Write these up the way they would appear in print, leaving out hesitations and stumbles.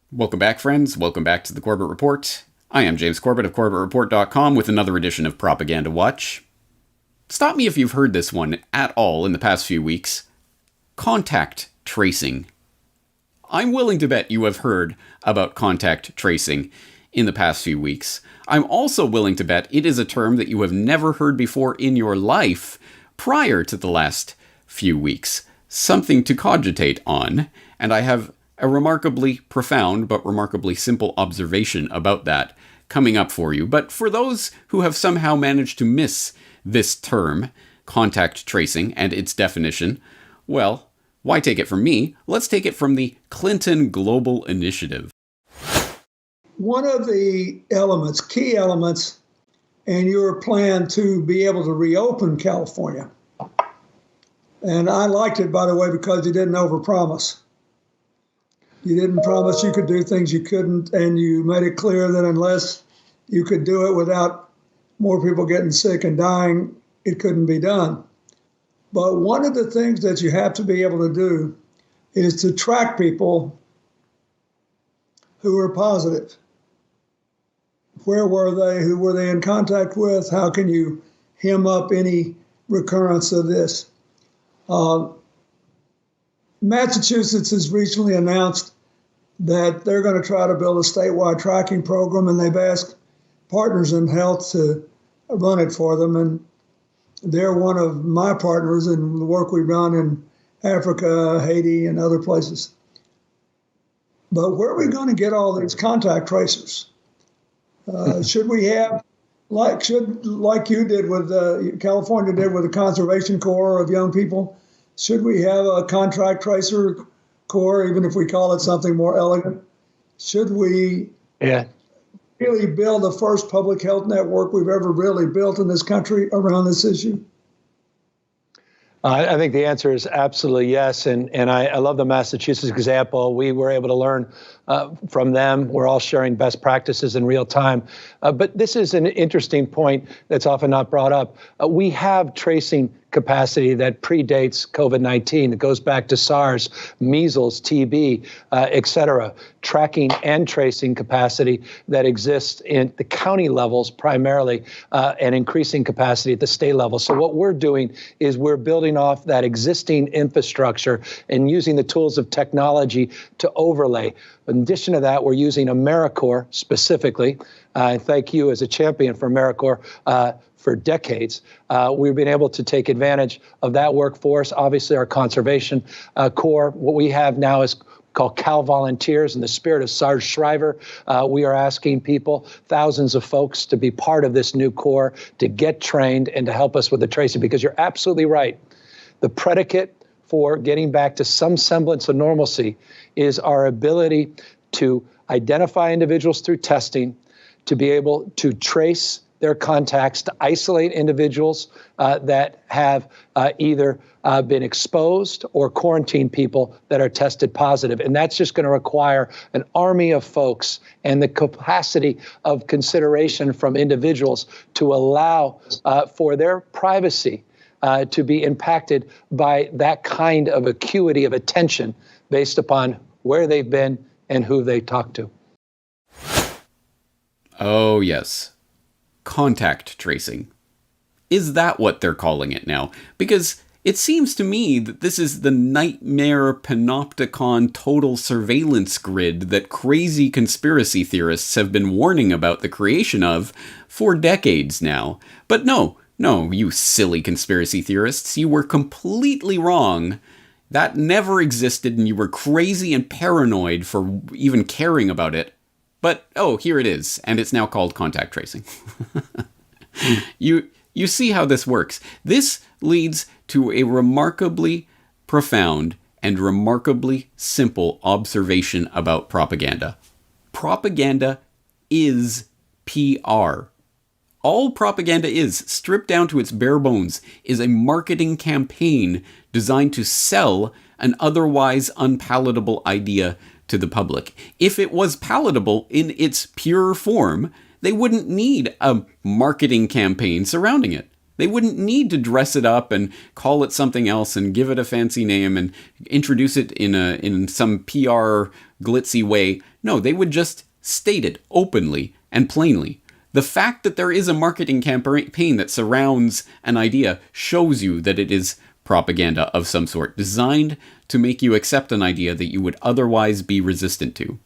Welcome back, friends. Welcome back to the Corbett Report. I am James Corbett of CorbettReport.com with another edition of Propaganda Watch. Stop me if you've heard this one at all in the past few weeks. Contact tracing. I'm willing to bet you have heard about contact tracing in the past few weeks. I'm also willing to bet it is a term that you have never heard before in your life prior to the last few weeks. Something to cogitate on, and I have a remarkably profound but remarkably simple observation about that coming up for you. But for those who have somehow managed to miss this term, contact tracing, and its definition, well, why take it from me? Let's take it from the Clinton Global Initiative. One of the elements, key elements, in your plan to be able to reopen California, and I liked it, by the way, because you didn't overpromise. You didn't promise you could do things you couldn't, and you made it clear that unless you could do it without more people getting sick and dying, it couldn't be done. But one of the things that you have to be able to do is to track people who are positive. Where were they? Who were they in contact with? How can you hem up any recurrence of this? Massachusetts has recently announced that they're going to try to build a statewide tracking program, and they've asked Partners in Health to run it for them. And they're one of my partners in the work we've done in Africa, Haiti, and other places. But where are we going to get all these contact tracers? Should we have, like you did with California did with the Conservation Corps of young people? Should we have a contact tracer corps, even if we call it something more elegant? Should we really build the first public health network we've ever really built in this country around this issue? I think the answer is absolutely yes. And I love the Massachusetts example. We were able to learn from them. We're all sharing best practices in real time. But this is an interesting point that's often not brought up. We have tracing capacity that predates COVID-19. It goes back to SARS, measles, TB, et cetera. Tracking and tracing capacity that exists in the county levels primarily, and increasing capacity at the state level. So what we're doing is we're building off that existing infrastructure and using the tools of technology to overlay. In addition to that, we're using AmeriCorps specifically. And thank you as a champion for AmeriCorps for decades. We've been able to take advantage of that workforce. Obviously, our Conservation Corps, what we have now is called Cal Volunteers. In the spirit of Sarge Shriver, we are asking people, thousands of folks, to be part of this new corps, to get trained and to help us with the tracing, because you're absolutely right. The predicate for getting back to some semblance of normalcy is our ability to identify individuals through testing, to be able to trace their contacts, to isolate individuals that have either been exposed or quarantine people that are tested positive. And that's just going to require an army of folks and the capacity of consideration from individuals to allow for their privacy to be impacted by that kind of acuity of attention based upon where they've been and who they talked to. Oh, yes. Contact tracing. Is that what they're calling it now? Because it seems to me that this is the nightmare panopticon total surveillance grid that crazy conspiracy theorists have been warning about the creation of for decades now. But no, you silly conspiracy theorists, you were completely wrong. That never existed, and you were crazy and paranoid for even caring about it. But, oh, here it is, and it's now called contact tracing. You see how this works. This leads to a remarkably profound and remarkably simple observation about propaganda. Propaganda is PR. All propaganda is, stripped down to its bare bones, is a marketing campaign designed to sell an otherwise unpalatable idea to the public. If it was palatable in its pure form, they wouldn't need a marketing campaign surrounding it. They wouldn't need to dress it up and call it something else and give it a fancy name and introduce it in some PR glitzy way. No, they would just state it openly and plainly. The fact that there is a marketing campaign that surrounds an idea shows you that it is propaganda of some sort, designed to make you accept an idea that you would otherwise be resistant to.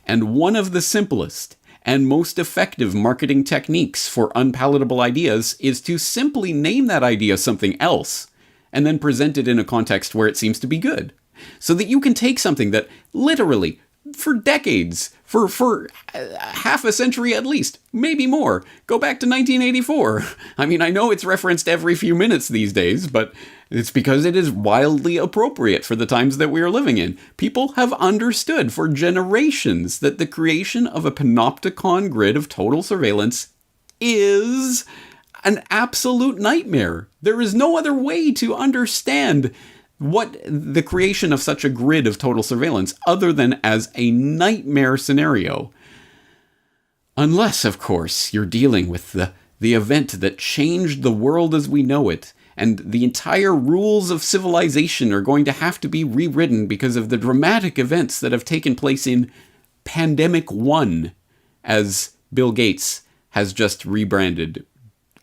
And one of the simplest and most effective marketing techniques for unpalatable ideas is to simply name that idea something else and then present it in a context where it seems to be good. So that you can take something that literally, for decades, for half a century at least, maybe more, go back to 1984. I mean, I know it's referenced every few minutes these days, but it's because it is wildly appropriate for the times that we are living in. People have understood for generations that the creation of a panopticon grid of total surveillance is an absolute nightmare. There is no other way to understand what the creation of such a grid of total surveillance other than as a nightmare scenario. Unless, of course, you're dealing with the event that changed the world as we know it, and the entire rules of civilization are going to have to be rewritten because of the dramatic events that have taken place in Pandemic 1, as Bill Gates has just rebranded,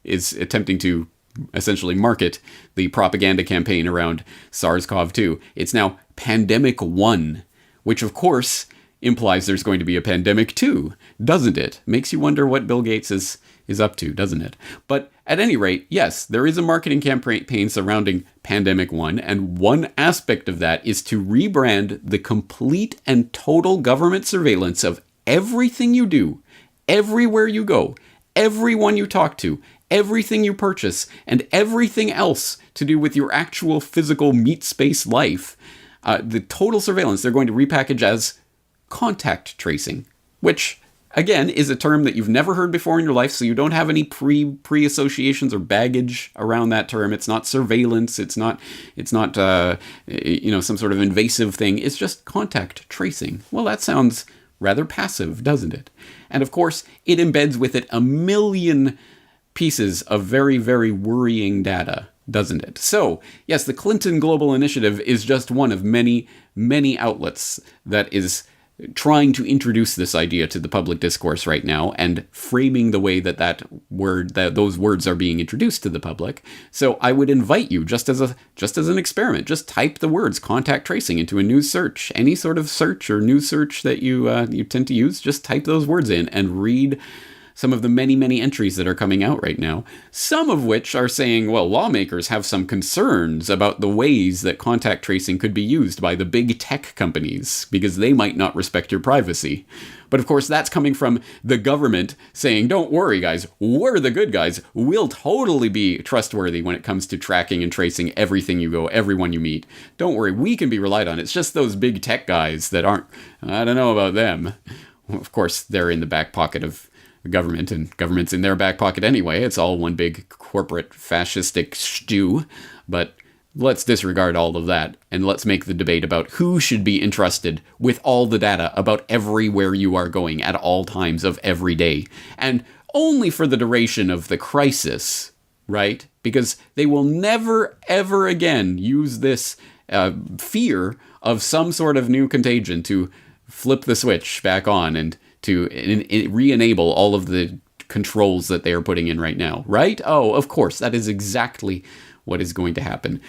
is attempting to essentially market the propaganda campaign around SARS-CoV-2. It's now Pandemic 1, which of course implies there's going to be a Pandemic 2, doesn't it? Makes you wonder what Bill Gates is up to, doesn't it? But at any rate, yes, there is a marketing campaign surrounding Pandemic 1, and one aspect of that is to rebrand the complete and total government surveillance of everything you do, everywhere you go, everyone you talk to, everything you purchase, and everything else to do with your actual physical meat space life. The total surveillance they're going to repackage as contact tracing, which, again, is a term that you've never heard before in your life, so you don't have any pre-associations or baggage around that term. It's not surveillance. It's not some sort of invasive thing. It's just contact tracing. Well, that sounds rather passive, doesn't it? And of course, it embeds with it a million pieces of very, very worrying data, doesn't it? So, yes, the Clinton Global Initiative is just one of many, many outlets that is trying to introduce this idea to the public discourse right now and framing the way that those words are being introduced to the public. So I would invite you, just as an experiment, just type the words contact tracing into a news search, any sort of search or news search that you tend to use. Just type those words in and read some of the many, many entries that are coming out right now, some of which are saying, well, lawmakers have some concerns about the ways that contact tracing could be used by the big tech companies because they might not respect your privacy. But of course, that's coming from the government saying, don't worry, guys, we're the good guys. We'll totally be trustworthy when it comes to tracking and tracing everything you go, everyone you meet. Don't worry, we can be relied on. It's just those big tech guys that aren't, I don't know about them. Of course, they're in the back pocket of government, and government's in their back pocket anyway. It's all one big corporate fascistic stew. But let's disregard all of that, and let's make the debate about who should be entrusted with all the data about everywhere you are going at all times of every day. And only for the duration of the crisis, right? Because they will never, ever again use this fear of some sort of new contagion to flip the switch back on and to re-enable all of the controls that they are putting in right now, right? Oh, of course, that is exactly what is going to happen.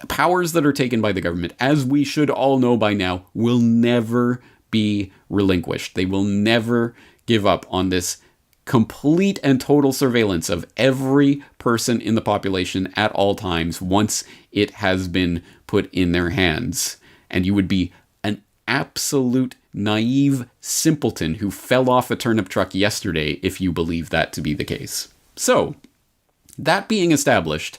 Powers that are taken by the government, as we should all know by now, will never be relinquished. They will never give up on this complete and total surveillance of every person in the population at all times once it has been put in their hands. And you would be an absolute naive simpleton who fell off a turnip truck yesterday if you believe that to be the case. So, that being established,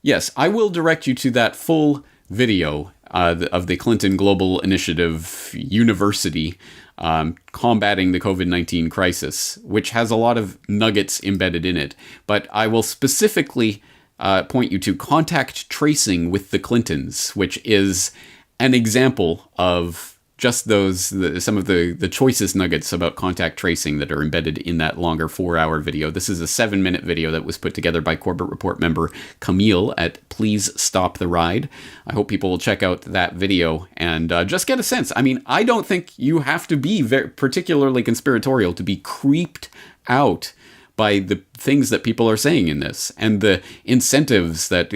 yes, I will direct you to that full video of the Clinton Global Initiative University combating the COVID-19 crisis, which has a lot of nuggets embedded in it. But I will specifically point you to contact tracing with the Clintons, which is an example of just some of the choicest nuggets about contact tracing that are embedded in that longer 4-hour video. This is a 7-minute video that was put together by Corbett Report member Camille at Please Stop the Ride. I hope people will check out that video and just get a sense. I mean, I don't think you have to be particularly conspiratorial to be creeped out by the things that people are saying in this, and the incentives that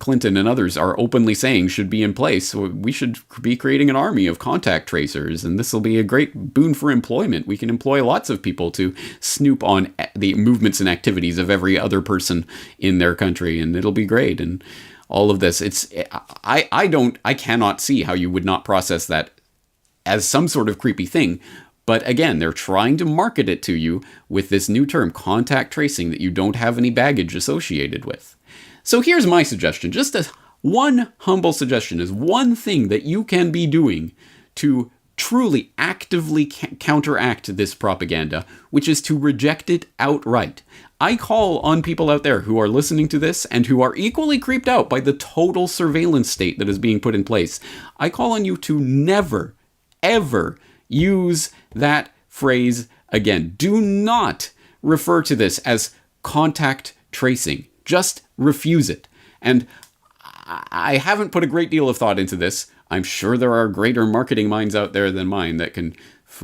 Clinton and others are openly saying should be in place. We should be creating an army of contact tracers, and this will be a great boon for employment. We can employ lots of people to snoop on the movements and activities of every other person in their country, and it'll be great. And all of this, I cannot see how you would not process that as some sort of creepy thing. But again, they're trying to market it to you with this new term, contact tracing, that you don't have any baggage associated with. So here's my suggestion, just one humble suggestion, is one thing that you can be doing to truly actively counteract this propaganda, which is to reject it outright. I call on people out there who are listening to this and who are equally creeped out by the total surveillance state that is being put in place. I call on you to never, ever use that phrase again. Do not refer to this as contact tracing. Just refuse it. And I haven't put a great deal of thought into this. I'm sure there are greater marketing minds out there than mine that can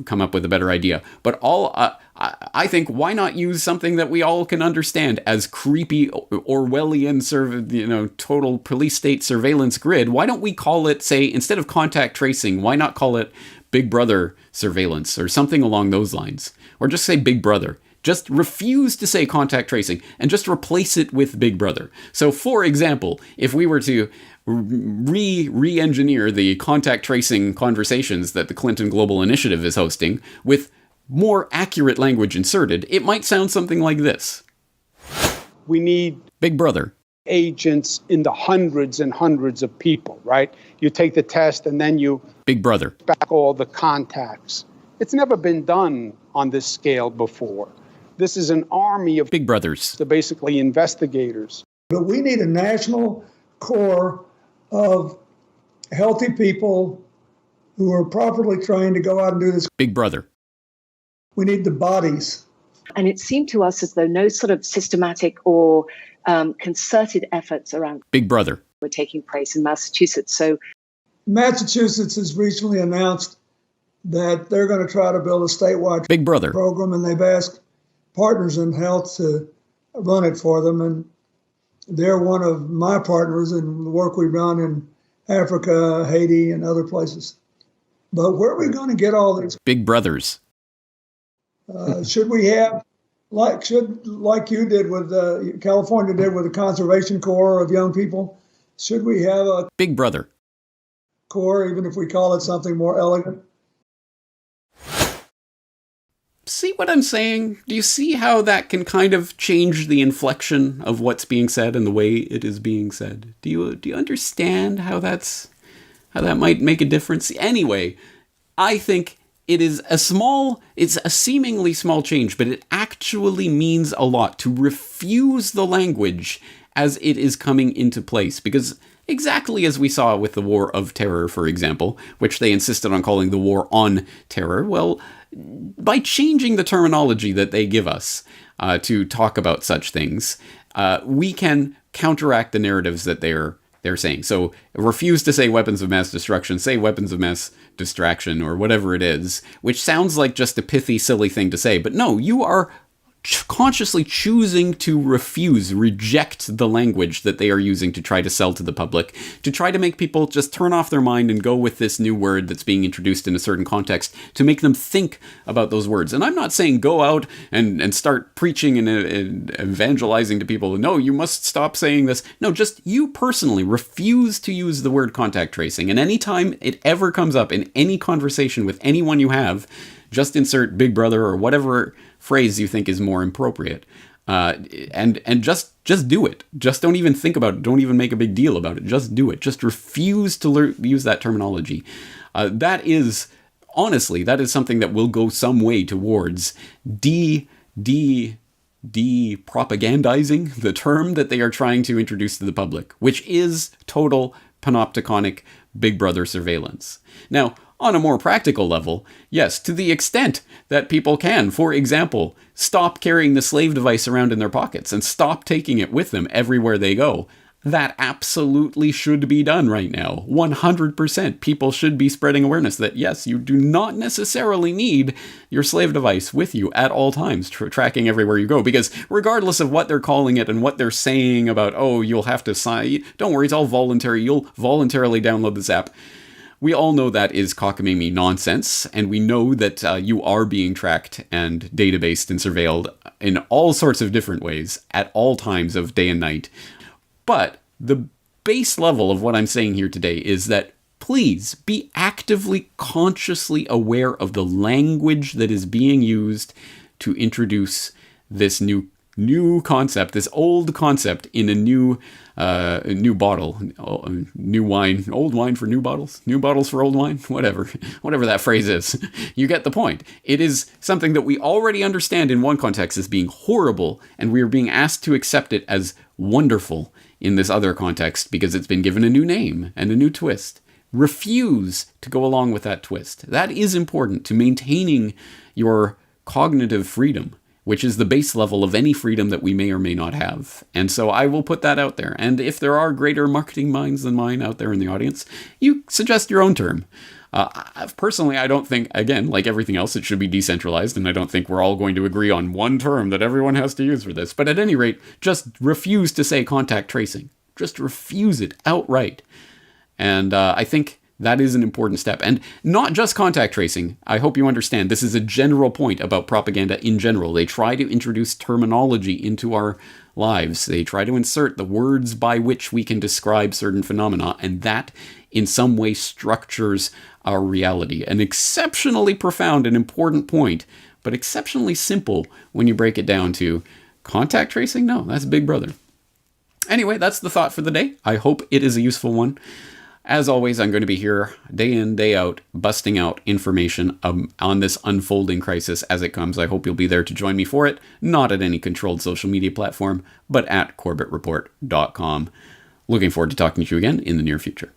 come up with a better idea. But I think, why not use something that we all can understand as creepy Orwellian total police state surveillance grid? Why don't we call it, say, instead of contact tracing, why not call it Big Brother surveillance or something along those lines? Or just say Big Brother. Just refuse to say contact tracing and just replace it with Big Brother. So, for example, if we were to re-engineer the contact tracing conversations that the Clinton Global Initiative is hosting with more accurate language inserted, it might sound something like this. We need Big Brother agents in the hundreds and hundreds of people, right? You take the test and then you Big Brother back all the contacts. It's never been done on this scale before. This is an army of Big Brothers, basically investigators. But we need a national core of healthy people who are properly trained to go out and do this. Big Brother. We need the bodies. And it seemed to us as though no sort of systematic or concerted efforts around Big Brother were taking place in Massachusetts. So Massachusetts has recently announced that they're going to try to build a statewide Big Brother program, and they've asked partners in health to run it for them. And they're one of my partners in the work we've done in Africa, Haiti, and other places. But where are we going to get all these Big Brothers? Should we have, like you did with California did with the Conservation Corps of young people, should we have a Big Brother corps, even if we call it something more elegant? See what I'm saying? Do you see how that can kind of change the inflection of what's being said and the way it is being said? Do you understand how that might make a difference? Anyway, I think it's a seemingly small change, but it actually means a lot to refuse the language as it is coming into place. Because exactly as we saw with the War of Terror, for example, which they insisted on calling the War on Terror, well, by changing the terminology that they give us to talk about such things, we can counteract the narratives that they're saying. So refuse to say weapons of mass destruction, say weapons of mass distraction, or whatever it is, which sounds like just a pithy, silly thing to say. But no, you are consciously choosing to reject the language that they are using to try to sell to the public, to try to make people just turn off their mind and go with this new word that's being introduced in a certain context, to make them think about those words. And I'm not saying go out and start preaching and evangelizing to people, no, you must stop saying this. No, just you personally refuse to use the word contact tracing. And anytime it ever comes up in any conversation with anyone you have, just insert Big Brother or whatever phrase you think is more appropriate, and just do it. Just don't even think about it. Don't even make a big deal about it. Just do it. Just refuse to use that terminology. That is something that will go some way towards propagandizing the term that they are trying to introduce to the public, which is total panopticonic Big Brother surveillance. Now, On a more practical level, yes, to the extent that people can, for example, stop carrying the slave device around in their pockets and stop taking it with them everywhere they go. That absolutely should be done right now. 100% people should be spreading awareness that, yes, you do not necessarily need your slave device with you at all times, tracking everywhere you go. Because regardless of what they're calling it and what they're saying about, oh, you'll have to sign, don't worry, it's all voluntary, you'll voluntarily download this app. We all know that is cockamamie nonsense, and we know that you are being tracked and databased and surveilled in all sorts of different ways at all times of day and night. But the base level of what I'm saying here today is that please be actively, consciously aware of the language that is being used to introduce this new concept, this old concept in a new bottle, new wine, old wine for new bottles for old wine, whatever that phrase is. You get the point. It is something that we already understand in one context as being horrible, and we are being asked to accept it as wonderful in this other context because it's been given a new name and a new twist. Refuse to go along with that twist. That is important to maintaining your cognitive freedom, which is the base level of any freedom that we may or may not have. And so I will put that out there. And if there are greater marketing minds than mine out there in the audience, you suggest your own term. Personally, I don't think, again, like everything else, it should be decentralized, and I don't think we're all going to agree on one term that everyone has to use for this. But at any rate, just refuse to say contact tracing. Just refuse it outright. And I think that is an important step. And not just contact tracing. I hope you understand. This is a general point about propaganda in general. They try to introduce terminology into our lives. They try to insert the words by which we can describe certain phenomena, and that in some way structures our reality. An exceptionally profound and important point, but exceptionally simple when you break it down to contact tracing? No, that's Big Brother. Anyway, that's the thought for the day. I hope it is a useful one. As always, I'm going to be here day in, day out, busting out information on this unfolding crisis as it comes. I hope you'll be there to join me for it, not at any controlled social media platform, but at corbettreport.com. Looking forward to talking to you again in the near future.